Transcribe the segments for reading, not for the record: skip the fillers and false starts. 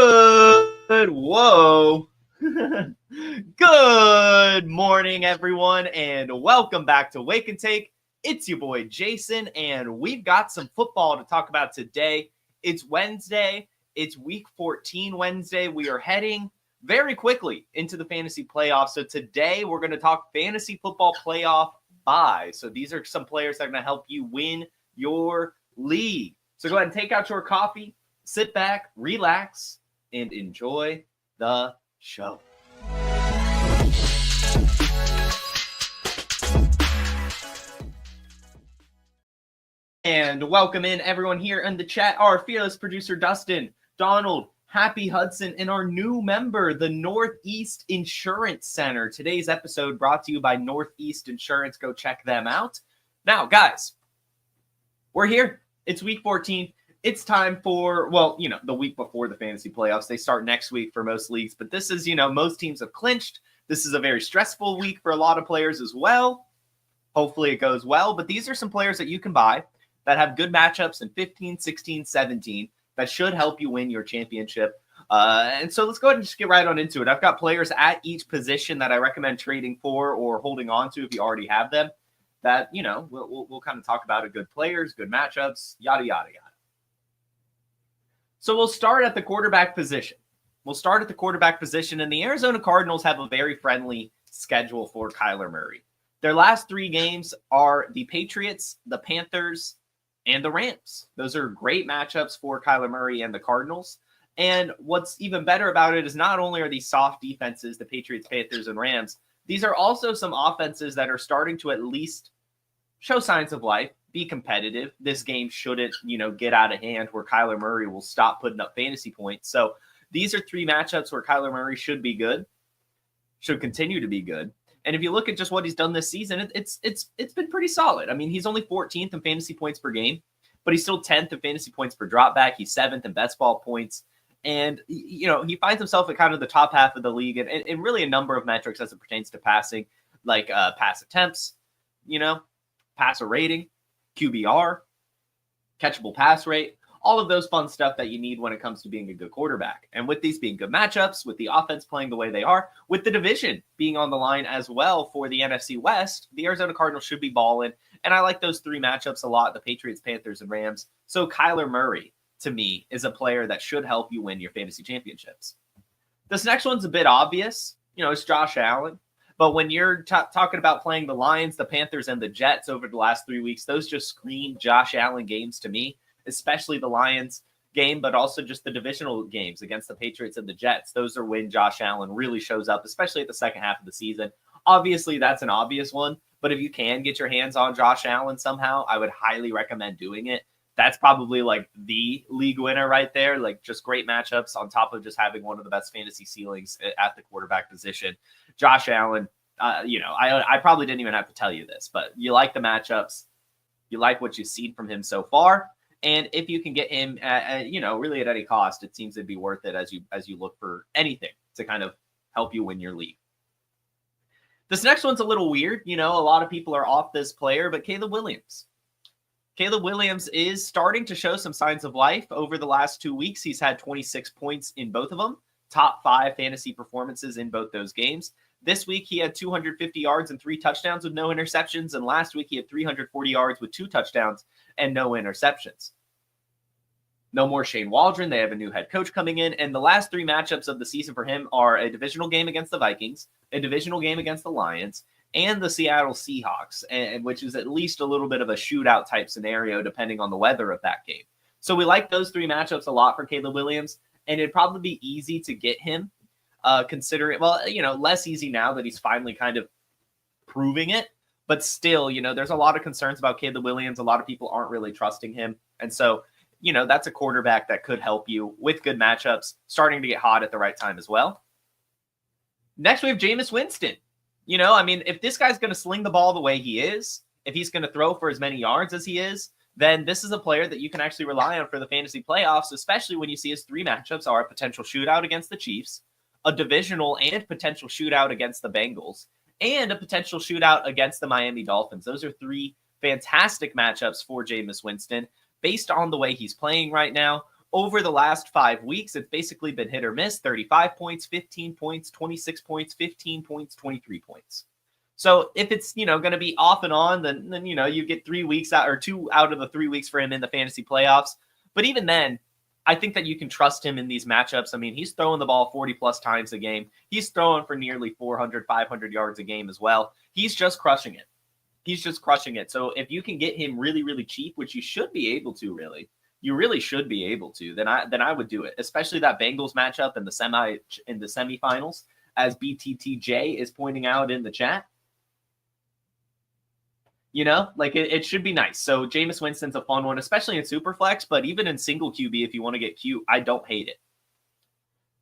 Whoa. Good morning, everyone, and welcome back to Wake and Take. It's your boy, Jason, and we've got some football to talk about today. It's Wednesday. It's Week 14 Wednesday. We are heading very quickly into the fantasy playoffs. So today we're going to talk fantasy football playoff buys. So these are some players that are going to help you win your league. So go ahead and take out your coffee, sit back, relax, and enjoy the show. And welcome in everyone here in the chat, our fearless producer, Dustin, Donald, Happy Hudson, and our new member, the Northeast Insurance Center. Today's episode brought to you by Northeast Insurance. Go check them out. Now, guys, we're here. It's week 14. It's time for, the week before the fantasy playoffs. They start next week for most leagues, but this is, most teams have clinched. This is a very stressful week for a lot of players as well. Hopefully it goes well, but these are some players that you can buy that have good matchups in 15, 16, 17 that should help you win your championship. And so let's go ahead and just get right on into it. I've got players at each position that I recommend trading for or holding on to if you already have them that, we'll kind of talk about it. Good players, good matchups, yada, yada, yada. So we'll start at the quarterback position. And the Arizona Cardinals have a very friendly schedule for Kyler Murray. Their last three games are the Patriots, the Panthers, and the Rams. Those are great matchups for Kyler Murray and the Cardinals. And what's even better about it is not only are these soft defenses, the Patriots, Panthers, and Rams, these are also some offenses that are starting to at least show signs of life, be competitive. This game shouldn't, get out of hand where Kyler Murray will stop putting up fantasy points. So these are three matchups where Kyler Murray should be good, should continue to be good. And if you look at just what he's done this season, it's been pretty solid. I mean, he's only 14th in fantasy points per game, but he's still 10th in fantasy points per dropback. He's 7th in best ball points. And, he finds himself at kind of the top half of the league and really a number of metrics as it pertains to passing, like pass attempts, passer rating, QBR, catchable pass rate, all of those fun stuff that you need when it comes to being a good quarterback. And with these being good matchups, with the offense playing the way they are, with the division being on the line as well for the NFC West, the Arizona Cardinals should be balling. And I like those three matchups a lot, the Patriots, Panthers, and Rams. So Kyler Murray, to me, is a player that should help you win your fantasy championships. This next one's a bit obvious. It's Josh Allen. But when you're talking about playing the Lions, the Panthers, and the Jets over the last 3 weeks, those just scream Josh Allen games to me, especially the Lions game, but also just the divisional games against the Patriots and the Jets. Those are when Josh Allen really shows up, especially at the second half of the season. Obviously, that's an obvious one, but if you can get your hands on Josh Allen somehow, I would highly recommend doing it. That's probably like the league winner right there, like just great matchups on top of just having one of the best fantasy ceilings at the quarterback position. Josh Allen, I probably didn't even have to tell you this, but you like the matchups. You like what you've seen from him so far. And if you can get him, really at any cost, it seems to be worth it as you look for anything to kind of help you win your league. This next one's a little weird. A lot of people are off this player, but Caleb Williams. Caleb Williams is starting to show some signs of life over the last 2 weeks. He's had 26 points in both of them, top 5 fantasy performances in both those games. This week, he had 250 yards and 3 touchdowns with no interceptions. And last week, he had 340 yards with 2 touchdowns and no interceptions. No more Shane Waldron. They have a new head coach coming in. And the last 3 matchups of the season for him are a divisional game against the Vikings, a divisional game against the Lions, and the Seattle Seahawks, and which is at least a little bit of a shootout type scenario depending on the weather of that game. So we like those 3 matchups a lot for Caleb Williams, and it'd probably be easy to get him. Considering, less easy now that he's finally kind of proving it, but still, there's a lot of concerns about Caleb Williams. A lot of people aren't really trusting him. And so, that's a quarterback that could help you with good matchups, starting to get hot at the right time as well. Next, we have Jameis Winston. If this guy's going to sling the ball the way he is, if he's going to throw for as many yards as he is, then this is a player that you can actually rely on for the fantasy playoffs, especially when you see his 3 matchups are a potential shootout against the Chiefs, a divisional and potential shootout against the Bengals, and a potential shootout against the Miami Dolphins. Those are 3 fantastic matchups for Jameis Winston based on the way he's playing right now. over the last 5 weeks, it's basically been hit or miss: 35 points, 15 points, 26 points, 15 points, 23 points. So if it's, going to be off and on, then you get 3 weeks out, or 2 out of the 3 weeks for him in the fantasy playoffs. But even then, I think that you can trust him in these matchups. I mean, he's throwing the ball 40 plus times a game. He's throwing for nearly 400, 500 yards a game as well. He's just crushing it. He's just crushing it. So if you can get him really, really cheap, which you should be able to, you really should be able to, then I would do it. Especially that Bengals matchup in the semifinals, as BTTJ is pointing out in the chat. It should be nice. So Jameis Winston's a fun one, especially in Superflex, but even in single QB, if you want to get cute, I don't hate it.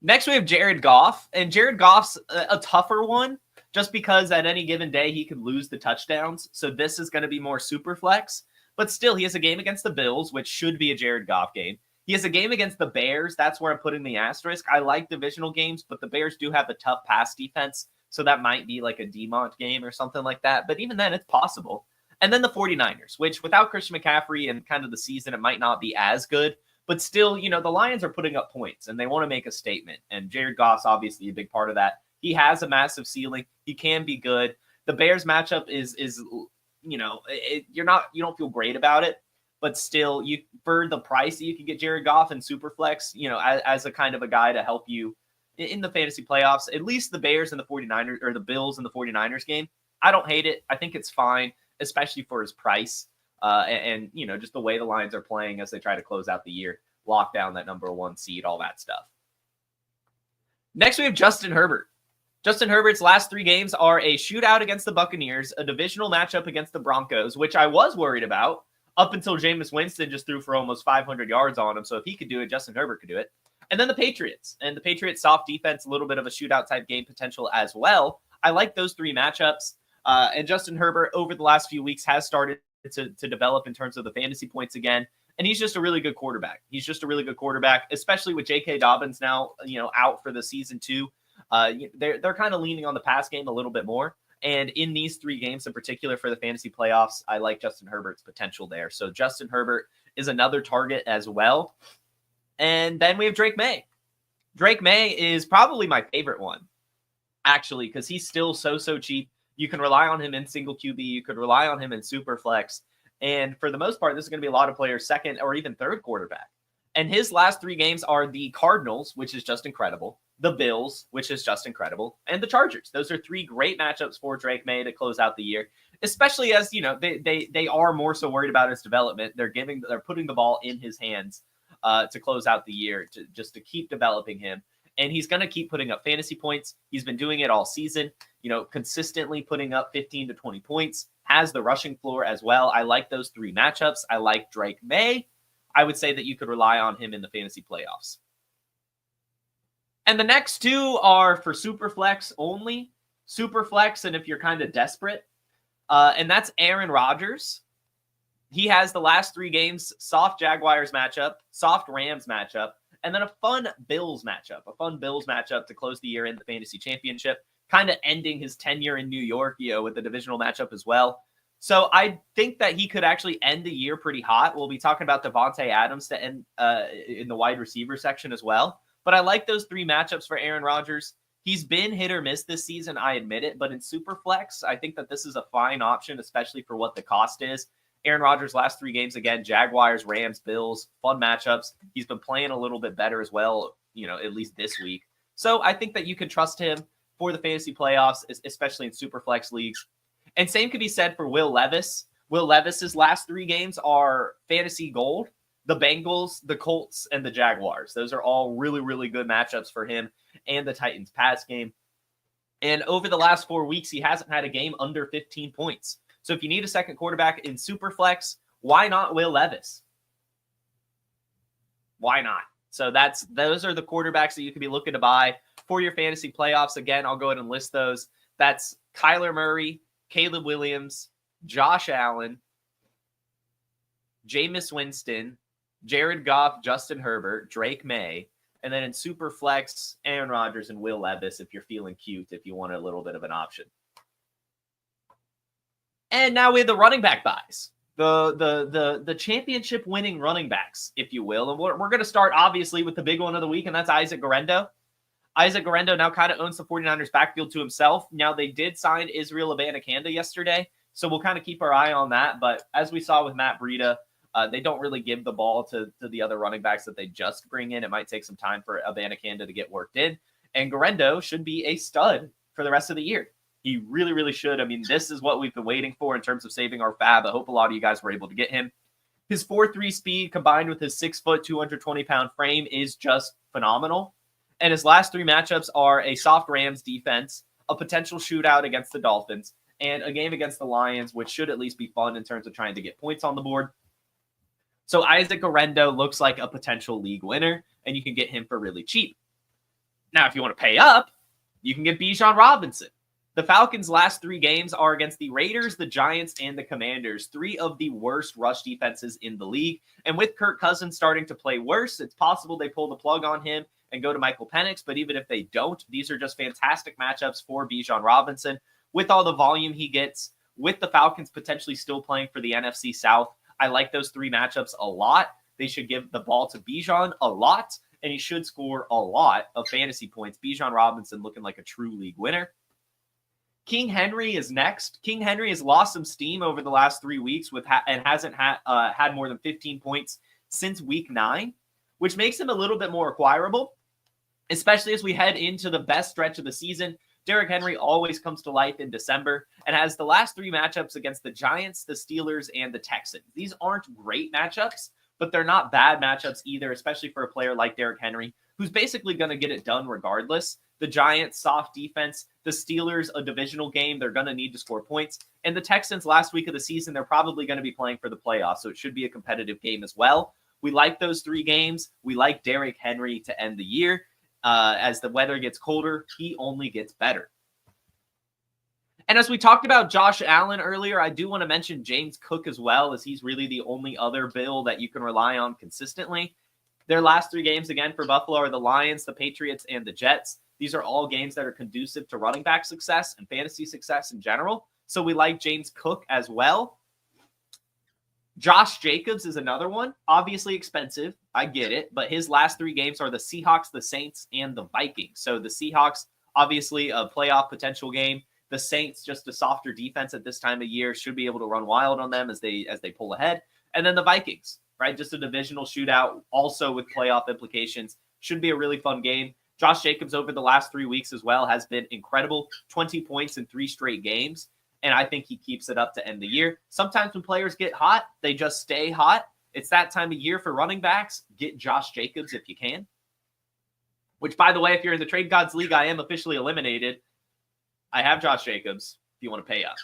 Next, we have Jared Goff, and Jared Goff's a tougher one just because at any given day he could lose the touchdowns. So this is going to be more Superflex, but still he has a game against the Bills, which should be a Jared Goff game. He has a game against the Bears. That's where I'm putting the asterisk. I like divisional games, but the Bears do have a tough pass defense, so that might be like a DeMont game or something like that. But even then, it's possible. And then the 49ers, which without Christian McCaffrey and kind of the season, it might not be as good. But still, the Lions are putting up points, and they want to make a statement. And Jared Goff's obviously a big part of that. He has a massive ceiling. He can be good. The Bears matchup is you don't feel great about it. But still, for the price that you can get Jared Goff in Superflex, as a kind of a guy to help you in the fantasy playoffs, at least the Bears and the 49ers, or the Bills and the 49ers game, I don't hate it. I think it's fine, especially for his price and just the way the Lions are playing as they try to close out the year, lock down that number 1 seed, all that stuff. Next, we have Justin Herbert. Justin Herbert's last 3 games are a shootout against the Buccaneers, a divisional matchup against the Broncos, which I was worried about up until Jameis Winston just threw for almost 500 yards on him. So if he could do it, Justin Herbert could do it. And then the Patriots. And the Patriots' soft defense, a little bit of a shootout type game potential as well. I like those 3 matchups. And Justin Herbert, over the last few weeks, has started to develop in terms of the fantasy points again. And he's just a really good quarterback. He's just a really good quarterback, especially with J.K. Dobbins now, out for the season 2. They're kind of leaning on the pass game a little bit more. And in these 3 games in particular for the fantasy playoffs, I like Justin Herbert's potential there. So Justin Herbert is another target as well. And then we have Drake May. Drake May is probably my favorite one, actually, because he's still so cheap. You can rely on him in single QB. You could rely on him in super flex. And for the most part, this is going to be a lot of players' second or even third quarterback. And his last 3 games are the Cardinals, which is just incredible, the Bills, which is just incredible, and the Chargers. Those are 3 great matchups for Drake May to close out the year, especially as, they are more so worried about his development. They're putting the ball in his hands to close out the year, to keep developing him. And he's going to keep putting up fantasy points. He's been doing it all season, consistently putting up 15 to 20 points, has the rushing floor as well. I like those 3 matchups. I like Drake May. I would say that you could rely on him in the fantasy playoffs. And the next 2 are for Superflex only. Superflex, and if you're kind of desperate, and that's Aaron Rodgers. He has the last 3 games, soft Jaguars matchup, soft Rams matchup, and then a fun Bills matchup to close the year in the fantasy championship, kind of ending his tenure in New York, with the divisional matchup as well. So I think that he could actually end the year pretty hot. We'll be talking about Devontae Adams to end in the wide receiver section as well. But I like those 3 matchups for Aaron Rodgers. He's been hit or miss this season, I admit it. But in Superflex, I think that this is a fine option, especially for what the cost is. Aaron Rodgers' last 3 games, again, Jaguars, Rams, Bills, fun matchups. He's been playing a little bit better as well, at least this week. So I think that you can trust him for the fantasy playoffs, especially in Superflex leagues. And same could be said for Will Levis. Will Levis's last 3 games are fantasy gold. The Bengals, the Colts, and the Jaguars. Those are all really, really good matchups for him and the Titans pass game. And over the last 4 weeks, he hasn't had a game under 15 points. So if you need a second quarterback in Superflex, why not Will Levis? Why not? So those are the quarterbacks that you could be looking to buy for your fantasy playoffs. Again, I'll go ahead and list those. That's Kyler Murray, Caleb Williams, Josh Allen, Jameis Winston, Jared Goff, Justin Herbert, Drake May, and then in Superflex, Aaron Rodgers and Will Levis if you're feeling cute, if you want a little bit of an option. And now we have the running back buys. the championship winning running backs, if you will. And we're going to start obviously with the big one of the week, and that's Isaac Guerendo. Isaac Guerendo now kind of owns the 49ers backfield to himself. Now, they did sign Israel Abanikanda yesterday, so we'll kind of keep our eye on that. But as we saw with Matt Breida, they don't really give the ball to the other running backs that they just bring in. It might take some time for Abanikanda to get worked in. And Guerendo should be a stud for the rest of the year. He really, really should. I mean, this is what we've been waiting for in terms of saving our fab. I hope a lot of you guys were able to get him. His 4.3 speed combined with his 6 foot, 220-pound frame is just phenomenal. And his last 3 matchups are a soft Rams defense, a potential shootout against the Dolphins, and a game against the Lions, which should at least be fun in terms of trying to get points on the board. So Isaac Guerendo looks like a potential league winner, and you can get him for really cheap. Now, if you want to pay up, you can get Bijan Robinson. The Falcons' last 3 games are against the Raiders, the Giants, and the Commanders, 3 of the worst rush defenses in the league. And with Kirk Cousins starting to play worse, it's possible they pull the plug on him and go to Michael Penix. But even if they don't, these are just fantastic matchups for Bijan Robinson. With all the volume he gets, with the Falcons potentially still playing for the NFC South, I like those 3 matchups a lot. They should give the ball to Bijan a lot, and he should score a lot of fantasy points. Bijan Robinson looking like a true league winner. King Henry is next. King Henry has lost some steam over the last 3 weeks and hasn't had more than 15 points since week 9, which makes him a little bit more acquirable, especially as we head into the best stretch of the season. Derrick Henry always comes to life in December and has the last 3 matchups against the Giants, the Steelers, and the Texans. These aren't great matchups, but they're not bad matchups either, especially for a player like Derrick Henry, who's basically going to get it done regardless. The Giants, soft defense. The Steelers, a divisional game. They're going to need to score points. And the Texans, last week of the season, they're probably going to be playing for the playoffs, so it should be a competitive game as well. We like those 3 games. We like Derrick Henry to end the year. As the weather gets colder, he only gets better. And as we talked about Josh Allen earlier, I do want to mention James Cook as well, as he's really the only other Bill that you can rely on consistently. Their last 3 games, again, for Buffalo are the Lions, the Patriots, and the Jets. These are all games that are conducive to running back success and fantasy success in general. So we like James Cook as well. Josh Jacobs is another one. Obviously expensive. I get it. But his last 3 games are the Seahawks, the Saints, and the Vikings. So the Seahawks, obviously a playoff potential game. The Saints, just a softer defense at this time of year, should be able to run wild on them as they pull ahead. And then the Vikings, right? Just a divisional shootout, also with playoff implications. Should be a really fun game. Josh Jacobs over the last 3 weeks as well has been incredible. 20 points in 3 straight games. And I think he keeps it up to end the year. Sometimes when players get hot, they just stay hot. It's that time of year for running backs. Get Josh Jacobs if you can. Which, by the way, if you're in the Trade Gods League, I am officially eliminated. I have Josh Jacobs if you want to pay up.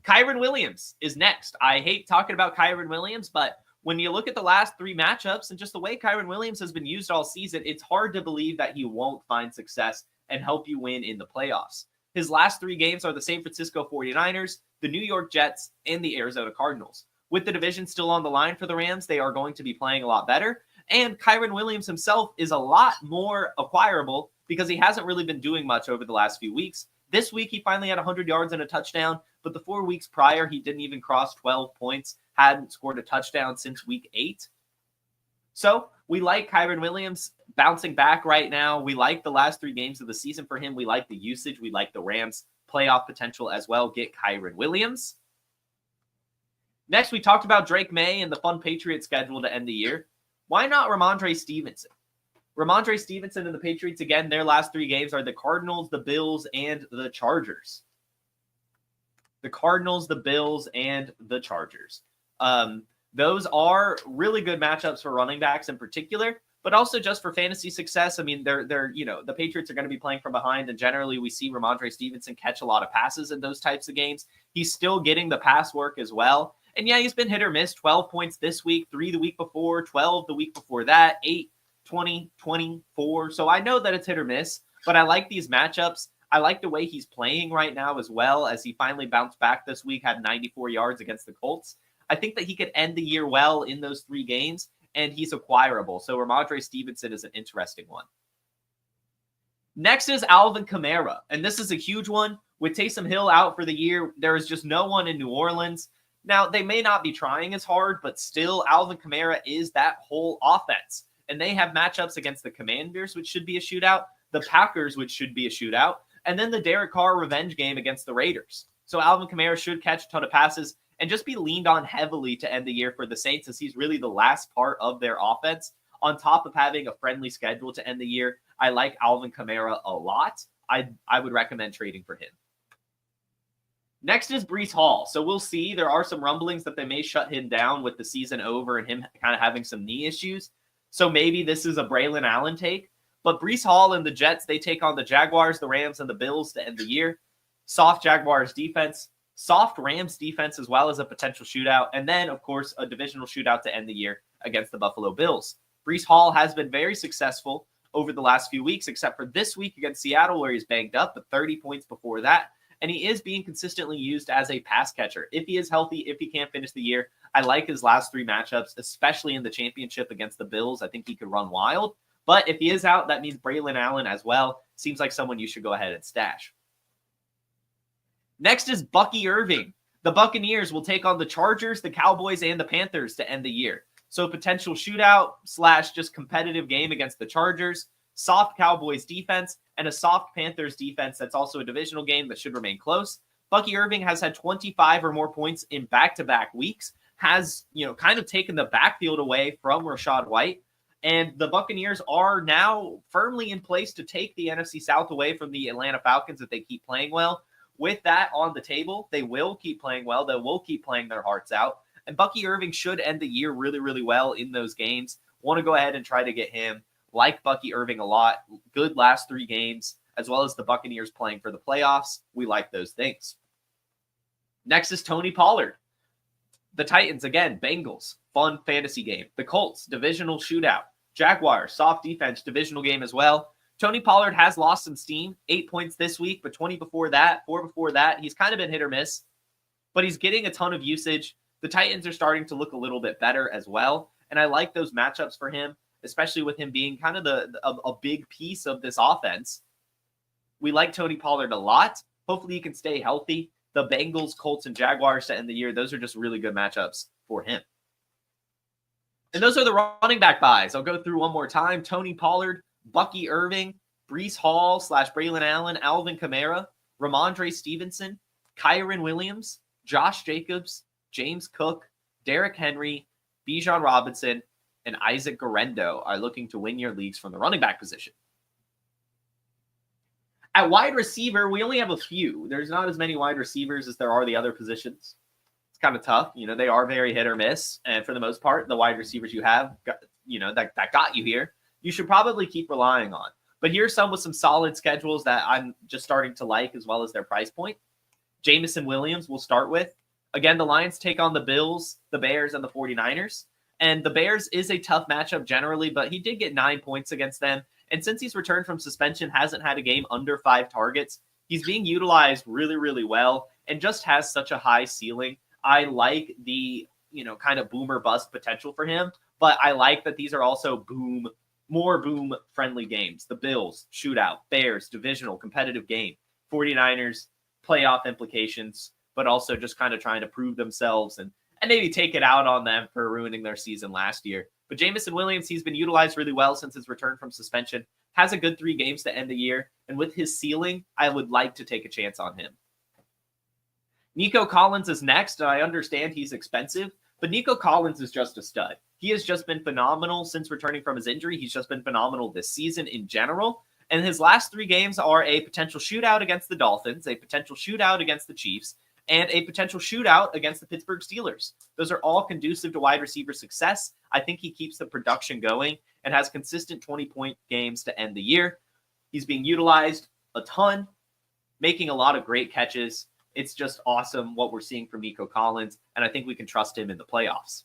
Kyren Williams is next. I hate talking about Kyren Williams, but when you look at the last 3 matchups and just the way Kyren Williams has been used all season, it's hard to believe that he won't find success and help you win in the playoffs. His last 3 games are the San Francisco 49ers, the New York Jets, and the Arizona Cardinals. With the division still on the line for the Rams, they are going to be playing a lot better. And Kyren Williams himself is a lot more acquirable because he hasn't really been doing much over the last few weeks. This week, he finally had 100 yards and a touchdown, but the 4 weeks prior, he didn't even cross 12 points, hadn't scored a touchdown since week 8. So we like Kyren Williams bouncing back right now. We like the last 3 games of the season for him. We like the usage. We like the Rams' playoff potential as well. Get Kyren Williams. Next, we talked about Drake May and the fun Patriots schedule to end the year. Why not Ramondre Stevenson? Ramondre Stevenson and the Patriots, again, their last 3 games are the Cardinals, the Bills, and the Chargers. The Cardinals, the Bills, and the Chargers. Those are really good matchups for running backs in particular, but also just for fantasy success. I mean, they're the Patriots are going to be playing from behind, and generally we see Ramondre Stevenson catch a lot of passes in those types of games. He's still getting the pass work as well. And yeah, he's been hit or miss. 12 points this week, 3 the week before, 12 the week before that, 8, 20, 24. So I know that it's hit or miss, but I like these matchups. I like the way he's playing right now as well, as he finally bounced back this week, had 94 yards against the Colts. I think that he could end the year well in those 3 games, and he's acquirable. So Ramondre Stevenson is an interesting one. Next is Alvin Kamara, and this is a huge one. With Taysom Hill out for the year, there is just no one in New Orleans. Now, they may not be trying as hard, but still, Alvin Kamara is that whole offense. And they have matchups against the Commanders, which should be a shootout, the Packers, which should be a shootout, and then the Derek Carr revenge game against the Raiders. So Alvin Kamara should catch a ton of passes and just be leaned on heavily to end the year for the Saints, as he's really the last part of their offense. On top of having a friendly schedule to end the year, I like Alvin Kamara a lot. I would recommend trading for him. Next is Breece Hall. So we'll see. There are some rumblings that they may shut him down with the season over and him kind of having some knee issues. So maybe this is a Braylon Allen take. But Breece Hall and the Jets, they take on the Jaguars, the Rams, and the Bills to end the year. Soft Jaguars defense, soft Rams defense, as well as a potential shootout. And then, of course, a divisional shootout to end the year against the Buffalo Bills. Breece Hall has been very successful over the last few weeks, except for this week against Seattle, where he's banged up, but 30 points before that. And he is being consistently used as a pass catcher. If he is healthy, if he can't finish the year, I like his last 3 matchups, especially in the championship against the Bills. I think he could run wild. But if he is out, that means Braylon Allen as well. Seems like someone you should go ahead and stash. Next is Bucky Irving. The Buccaneers will take on the Chargers, the Cowboys, and the Panthers to end the year. So potential shootout / just competitive game against the Chargers, soft Cowboys defense, and a soft Panthers defense that's also a divisional game that should remain close. Bucky Irving has had 25 or more points in back-to-back weeks, has, kind of taken the backfield away from Rachaad White, and the Buccaneers are now firmly in place to take the NFC South away from the Atlanta Falcons if they keep playing well. With that on the table, they will keep playing well. They will keep playing their hearts out. And Bucky Irving should end the year really, really well in those games. Want to go ahead and try to get him. Like Bucky Irving a lot. Good last 3 games, as well as the Buccaneers playing for the playoffs. We like those things. Next is Tony Pollard. The Titans, again, Bengals, fun fantasy game. The Colts, divisional shootout. Jaguars, soft defense, divisional game as well. Tony Pollard has lost some steam. 8 points this week, but 20 before that, 4 before that. He's kind of been hit or miss, but he's getting a ton of usage. The Titans are starting to look a little bit better as well, and I like those matchups for him, especially with him being kind of a big piece of this offense. We like Tony Pollard a lot. Hopefully he can stay healthy. The Bengals, Colts, and Jaguars to end the year, those are just really good matchups for him. And those are the running back buys. I'll go through one more time. Tony Pollard, Bucky Irving, Breece Hall / Braylon Allen, Alvin Kamara, Ramondre Stevenson, Kyren Williams, Josh Jacobs, James Cook, Derrick Henry, Bijan Robinson, and Isaac Guerendo are looking to win your leagues from the running back position. At wide receiver, we only have a few. There's not as many wide receivers as there are the other positions. It's kind of tough. They are very hit or miss. And for the most part, the wide receivers you have, that got you here, you should probably keep relying on. But here's some with some solid schedules that I'm just starting to like, as well as their price point. Jameson Williams we'll start with. Again, the Lions take on the Bills, the Bears, and the 49ers. And the Bears is a tough matchup generally, but he did get 9 points against them. And since he's returned from suspension, hasn't had a game under 5 targets. He's being utilized really, really well and just has such a high ceiling. I like the, kind of boomer bust potential for him, but I like that these are also more boom friendly games. The Bills, shootout, Bears, divisional, competitive game, 49ers, playoff implications, but also just kind of trying to prove themselves and maybe take it out on them for ruining their season last year. But Jameson Williams, he's been utilized really well since his return from suspension, has a good 3 games to end the year, and with his ceiling, I would like to take a chance on him. Nico Collins is next, and I understand he's expensive, but Nico Collins is just a stud. He has just been phenomenal since returning from his injury. He's just been phenomenal this season in general, and his last 3 games are a potential shootout against the Dolphins, a potential shootout against the Chiefs, and a potential shootout against the Pittsburgh Steelers. Those are all conducive to wide receiver success. I think he keeps the production going and has consistent 20-point games to end the year. He's being utilized a ton, making a lot of great catches. It's just awesome what we're seeing from Nico Collins, and I think we can trust him in the playoffs.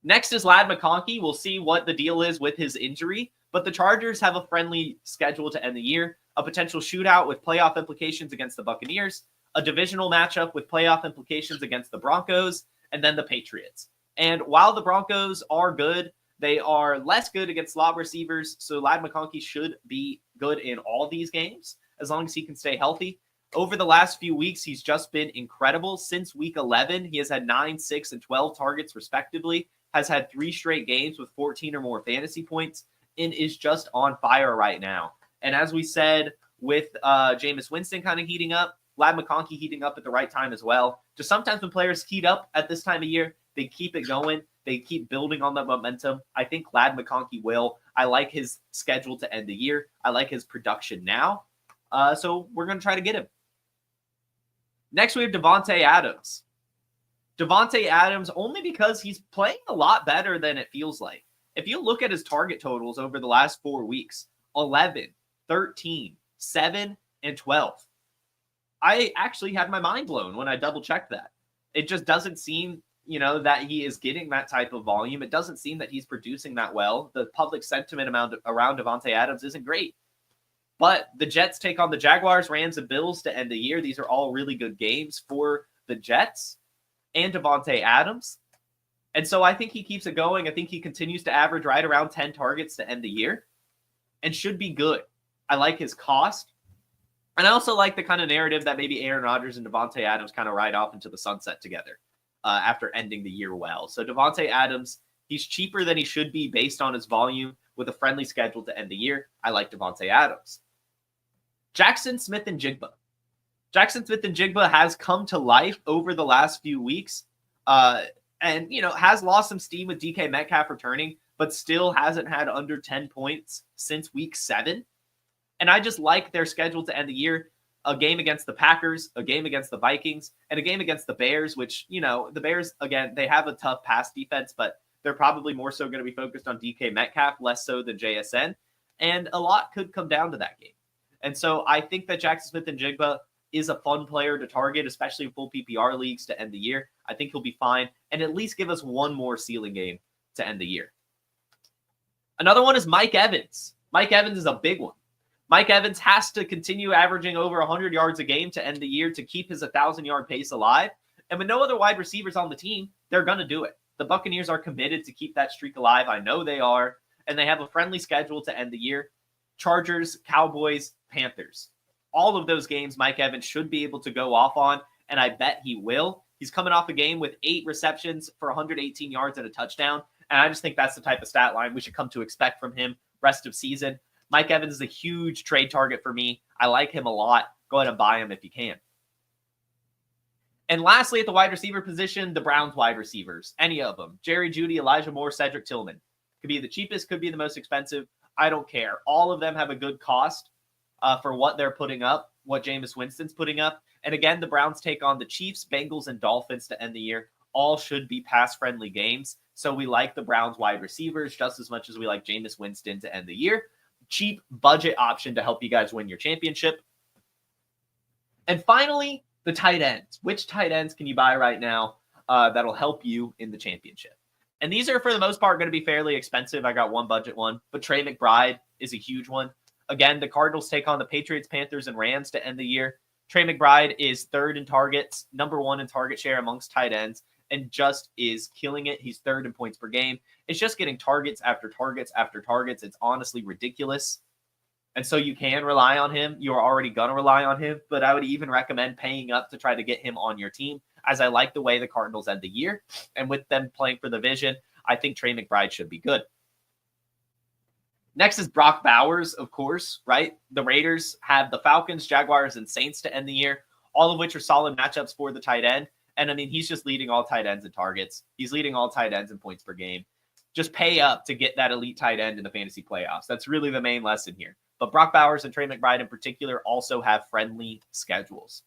Next is Ladd McConkey. We'll see what the deal is with his injury, but the Chargers have a friendly schedule to end the year, a potential shootout with playoff implications against the Buccaneers, a divisional matchup with playoff implications against the Broncos, and then the Patriots. And while the Broncos are good, they are less good against slot receivers, so Ladd McConkey should be good in all these games as long as he can stay healthy. Over the last few weeks, he's just been incredible. Since week 11, he has had 9, 6, and 12 targets respectively, has had 3 straight games with 14 or more fantasy points, and is just on fire right now. And as we said, with Jameis Winston kind of heating up, Ladd McConkey heating up at the right time as well. Just sometimes when players heat up at this time of year, they keep it going. They keep building on the momentum. I think Ladd McConkey will. I like his schedule to end the year. I like his production now. So we're going to try to get him. Next, we have Davante Adams. Davante Adams, only because he's playing a lot better than it feels like. If you look at his target totals over the last 4 weeks, 11, 13, 7, and 12. I actually had my mind blown when I double-checked that. It just doesn't seem, that he is getting that type of volume. It doesn't seem that he's producing that well. The public sentiment around Davante Adams isn't great. But the Jets take on the Jaguars, Rams, and Bills to end the year. These are all really good games for the Jets and Davante Adams. And so I think he keeps it going. I think he continues to average right around 10 targets to end the year and should be good. I like his cost. And I also like the kind of narrative that maybe Aaron Rodgers and Davante Adams kind of ride off into the sunset together after ending the year well. So Davante Adams, he's cheaper than he should be based on his volume with a friendly schedule to end the year. I like Davante Adams. Jackson Smith-Njigba. Jackson Smith-Njigba has come to life over the last few weeks and, has lost some steam with DK Metcalf returning, but still hasn't had under 10 points since week 7. And I just like their schedule to end the year. A game against the Packers, a game against the Vikings, and a game against the Bears, which, the Bears, again, they have a tough pass defense, but they're probably more so going to be focused on DK Metcalf, less so than JSN. And a lot could come down to that game. And so I think that Jackson Smith-Njigba is a fun player to target, especially in full PPR leagues to end the year. I think he'll be fine and at least give us one more ceiling game to end the year. Another one is Mike Evans. Mike Evans is a big one. Mike Evans has to continue averaging over 100 yards a game to end the year to keep his 1,000-yard pace alive. And with no other wide receivers on the team, they're going to do it. The Buccaneers are committed to keep that streak alive. I know they are. And they have a friendly schedule to end the year. Chargers, Cowboys, Panthers. All of those games Mike Evans should be able to go off on, and I bet he will. He's coming off a game with 8 receptions for 118 yards and a touchdown, and I just think that's the type of stat line we should come to expect from him rest of season. Mike Evans is a huge trade target for me. I like him a lot. Go ahead and buy him if you can. And lastly, at the wide receiver position, the Browns wide receivers. Any of them. Jerry Jeudy, Elijah Moore, Cedric Tillman. Could be the cheapest, could be the most expensive. I don't care. All of them have a good cost for what they're putting up, what Jameis Winston's putting up. And again, the Browns take on the Chiefs, Bengals, and Dolphins to end the year. All should be pass-friendly games. So we like the Browns wide receivers just as much as we like Jameis Winston to end the year. Cheap budget option to help you guys win your championship. And finally, the tight ends. Which tight ends can you buy right now that'll help you in the championship? And these are, for the most part, going to be fairly expensive. I got one budget one, but Trey McBride is a huge one. Again, the Cardinals take on the Patriots, Panthers, and Rams to end the year. Trey McBride is 3rd in targets, number 1 in target share amongst tight ends, and just is killing it. He's 3rd in points per game. It's just getting targets after targets after targets. It's honestly ridiculous. And so you can rely on him. You are already going to rely on him, but I would even recommend paying up to try to get him on your team, as I like the way the Cardinals end the year. And with them playing for the division, I think Trey McBride should be good. Next is Brock Bowers, of course, right? The Raiders have the Falcons, Jaguars, and Saints to end the year, all of which are solid matchups for the tight end. And I mean, he's just leading all tight ends in targets. He's leading all tight ends in points per game. Just pay up to get that elite tight end in the fantasy playoffs. That's really the main lesson here. But Brock Bowers and Trey McBride in particular also have friendly schedules.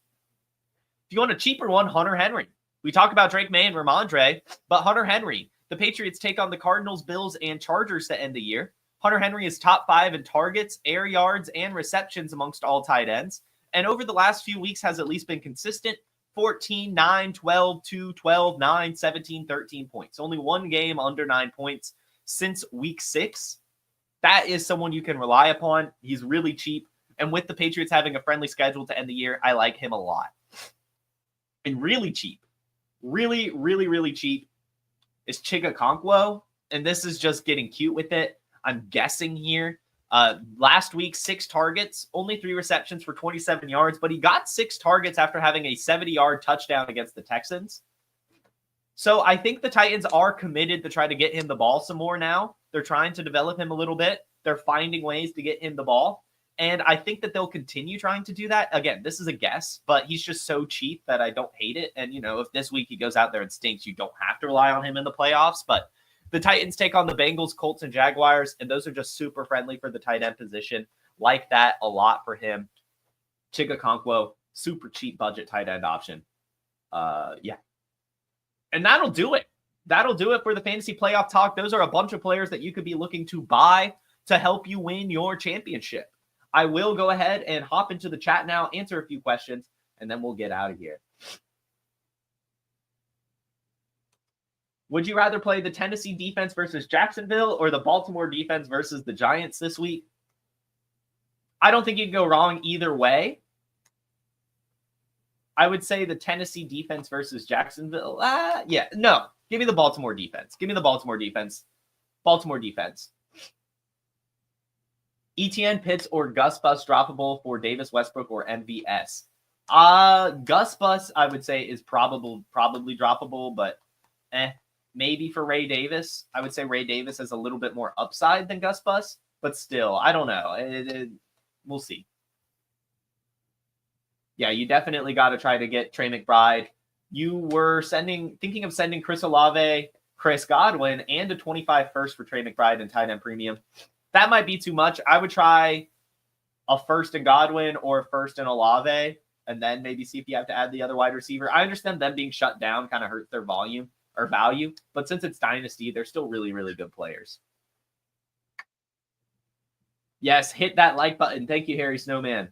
If you want a cheaper one, Hunter Henry. We talk about Drake May and Ramondre, but Hunter Henry, the Patriots take on the Cardinals, Bills, and Chargers to end the year. Hunter Henry is top 5 in targets, air yards, and receptions amongst all tight ends. And over the last few weeks has at least been consistent. 14, 9, 12, 2, 12, 9, 17, 13 points. Only one game under 9 points since week 6. That is someone you can rely upon. He's really cheap. And with the Patriots having a friendly schedule to end the year, I like him a lot. And really cheap, really, really, really cheap is Chig Okonkwo. And this is just getting cute with it. I'm guessing here, Last week, 6 targets, only 3 receptions for 27 yards, but he got 6 targets after having a 70-yard touchdown against the Texans. So I think the Titans are committed to try to get him the ball some more now. They're trying to develop him a little bit. They're finding ways to get him the ball. And I think that they'll continue trying to do that. Again, this is a guess, but he's just so cheap that I don't hate it. And, if this week he goes out there and stinks, you don't have to rely on him in the playoffs. But the Titans take on the Bengals, Colts, and Jaguars, and those are just super friendly for the tight end position. Like that a lot for him. Chigakonkwo, super cheap budget tight end option. Yeah. And that'll do it. That'll do it for the fantasy playoff talk. Those are a bunch of players that you could be looking to buy to help you win your championship. I will go ahead and hop into the chat now, answer a few questions, and then we'll get out of here. Would you rather play the Tennessee defense versus Jacksonville or the Baltimore defense versus the Giants this week? I don't think you can go wrong either way. I would say the Tennessee defense versus Jacksonville. Yeah, no. Give me the Baltimore defense. Give me the Baltimore defense. Baltimore defense. ETN, Pitts, or Gus Bus droppable for Davis, Westbrook, or MVS? Gus Bus, I would say, is probably droppable, but maybe for Ray Davis. I would say Ray Davis has a little bit more upside than Gus Bus, but still, I don't know. We'll see. Yeah, you definitely got to try to get Trey McBride. You were thinking of sending Chris Olave, Chris Godwin, and a 25 first for Trey McBride and tight end premium. That might be too much. I would try a first in Godwin or a first in Olave, and then maybe see if you have to add the other wide receiver. I understand them being shut down kind of hurts their volume or value, but since it's Dynasty, they're still really, really good players. Yes, hit that like button. Thank you, Harry Snowman.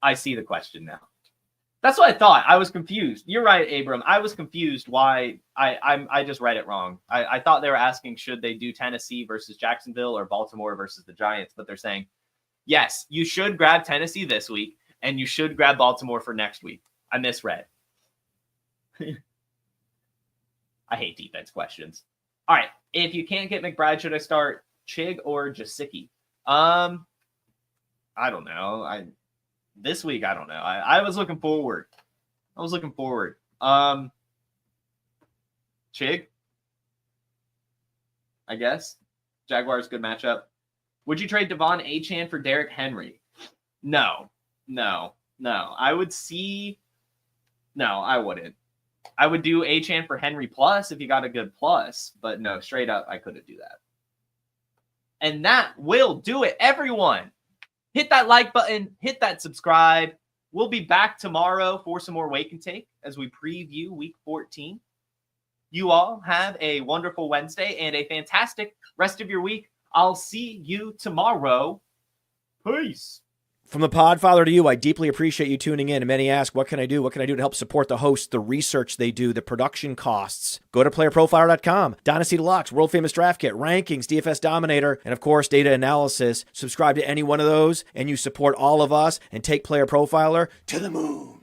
I see the question now. That's what I thought. I was confused. You're right, Abram. I was confused why I just read it wrong. I thought they were asking, should they do Tennessee versus Jacksonville or Baltimore versus the Giants? But they're saying, yes, you should grab Tennessee this week, and you should grab Baltimore for next week. I misread. I hate defense questions. All right. If you can't get McBride, should I start Chig or Jasicki? I don't know. This week, I don't know. I was looking forward. Chig, I guess. Jaguars, good matchup. Would you trade Devon Achane for Derrick Henry? No. I would see. No, I wouldn't. I would do Achane for Henry plus if you got a good plus, but no, straight up, I couldn't do that. And that will do it, everyone. Hit that like button, hit that subscribe. We'll be back tomorrow for some more Wake and Take as we preview Week 14. You all have a wonderful Wednesday and a fantastic rest of your week. I'll see you tomorrow. Peace. From the Podfather to you, I deeply appreciate you tuning in. And many ask, what can I do? What can I do to help support the hosts, the research they do, the production costs? Go to PlayerProfiler.com, Dynasty Deluxe, World Famous Draft Kit, Rankings, DFS Dominator, and of course, data analysis. Subscribe to any one of those, and you support all of us and take Player Profiler to the moon.